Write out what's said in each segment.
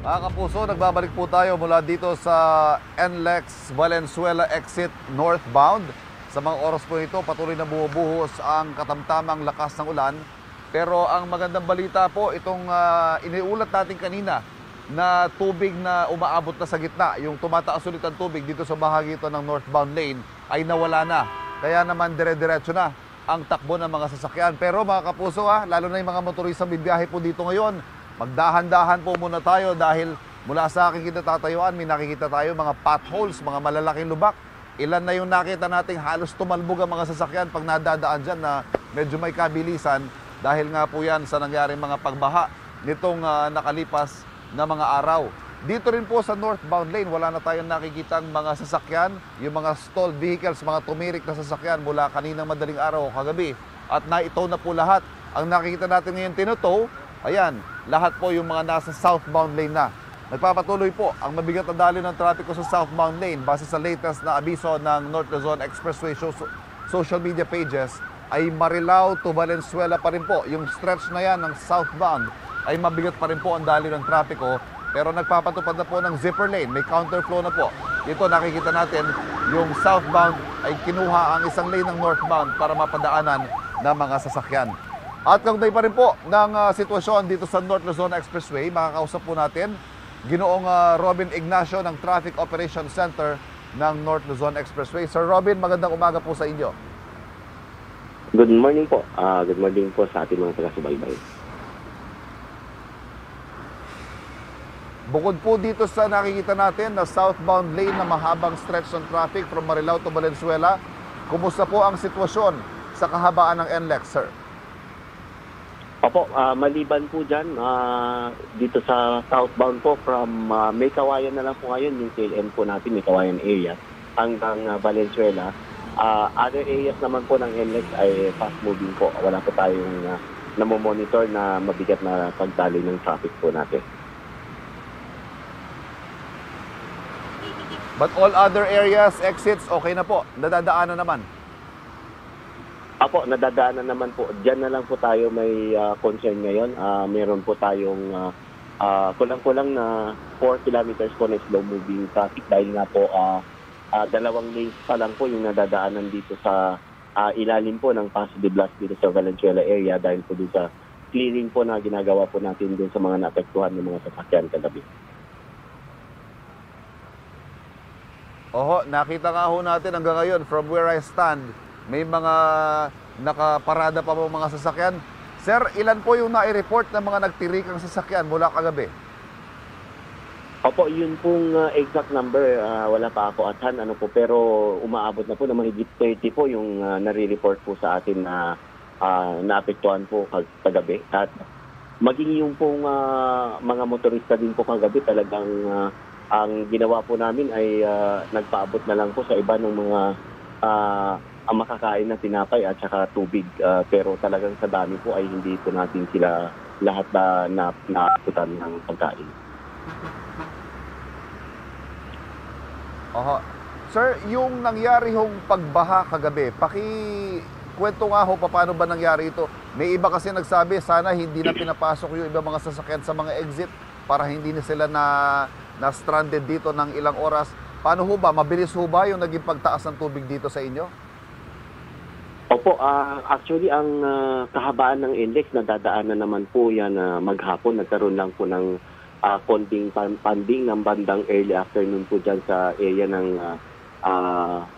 Mga kapuso, nagbabalik po tayo mula dito sa NLEX Valenzuela exit northbound. Sa mga oras po ito, patuloy na bumubuhos ang katamtamang lakas ng ulan. Pero ang magandang balita po, itong iniulat natin kanina na tubig na umaabot na sa gitna, yung tumataas ulit ang tubig dito sa bahagi ito ng northbound lane, ay nawala na. Kaya naman dire-diretso na ang takbo ng mga sasakyan. Pero mga kapuso, lalo na yung mga motoristang bibiyahe po dito ngayon, magdahan-dahan po muna tayo dahil mula sa aking kinatatayuan, may nakikita tayo mga potholes, mga malalaking lubak. Ilan na yung nakita nating halos tumalbog ang mga sasakyan pag nadadaan dyan na medyo may kabilisan dahil nga po yan sa nangyaring mga pagbaha nitong nakalipas na mga araw. Dito rin po sa northbound lane, wala na tayong nakikitang mga sasakyan, yung mga stalled vehicles, mga tumirik na sasakyan mula kaninang madaling araw o kagabi. At naitow na po lahat. Ang nakikita natin ngayon tinutow, ayan, lahat po yung mga nasa southbound lane na. Nagpapatuloy po ang mabigat na daloy ng trapiko sa southbound lane base sa latest na abiso ng North Luzon Expressway social media pages ay Marilao to Valenzuela pa rin po. Yung stretch na yan ng southbound ay mabigat pa rin po ang daloy ng trapiko, pero nagpapatupad na po ng zipper lane, may counterflow na po. Ito nakikita natin yung southbound ay kinuha ang isang lane ng northbound para mapadaanan ng mga sasakyan. At kaugnay pa rin po ng sitwasyon dito sa North Luzon Expressway, makakausap po natin Ginoong Robin Ignacio ng Traffic Operations Center ng North Luzon Expressway. Sir Robin, magandang umaga po sa inyo. Good morning po. Good morning po sa ating mga taga-subaybay. Bukod po dito sa nakikita natin na southbound lane na mahabang stretch ng traffic from Marilao to Valenzuela, kumusta po ang sitwasyon sa kahabaan ng NLEX, sir? Opo, maliban po dyan, dito sa southbound po from May Kawayan na lang po ngayon, yung tail end po natin, May Kawayan area, hanggang Valenzuela. Other areas naman po ng NLEX ay fast moving po. Wala po tayong namomonitor na mabigat na pagdaloy ng traffic po natin. But all other areas, exits, okay na po? Nadadaanan naman? Apo, nadadaanan naman po. Diyan na lang po tayo may concern ngayon. Meron po tayong kulang-kulang na 4 kilometers po na slow-moving traffic dahil nga po dalawang lanes pa lang po yung nadadaanan dito sa ilalim po ng Paso de Blas dito sa Valenzuela area dahil po dito sa clearing po na ginagawa po natin dun sa mga naapektuhan ng mga sasakyan kagabi. Oho, nakita nga ho natin hanggang ngayon from where I stand, may mga nakaparada pa po mga sasakyan. Sir, ilan po yung nai-report ng mga nagtirikang sasakyan mula kagabi? Opo, yun pong exact number, wala pa ako at hand, pero umaabot na po na mahigit 30 po yung nare-report po sa atin na naapektuhan po kagabi. At maging yung pong mga motorista din po kagabi talagang ang ginawa po namin ay nagpaabot na lang po sa iba ng mga ang makakain na tinapay at saka tubig. Pero talagang sa dami po ay hindi po natin sila lahat na naabutan ng pagkain. Oho. Sir, yung nangyari hong pagbaha kagabi, kwento nga ho paano ba nangyari ito? May iba kasi nagsabi sana hindi na pinapasok yung ibang mga sasakyan sa mga exit para hindi na sila na stranded dito ng ilang oras. Paano ho ba? Mabilis ho ba yung naging pagtaas ng tubig dito sa inyo? Opo, actually ang kahabaan ng index nadadaanan naman po yan maghapon. Nagkaroon lang po ng konting panding ng bandang early afternoon po dyan sa area ng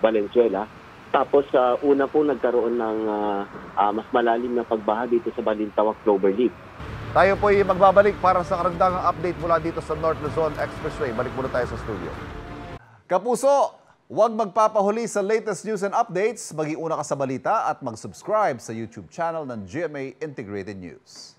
Valenzuela. Tapos una po nagkaroon ng mas malalim na pagbaha dito sa Balintawak Cloverleaf. Tayo po ay magbabalik para sa karagdagang update mula dito sa North Luzon Expressway. Balik muna tayo sa studio. Kapuso, huwag magpapahuli sa latest news and updates. Mag-iuna ka sa balita at mag-subscribe sa YouTube channel ng GMA Integrated News.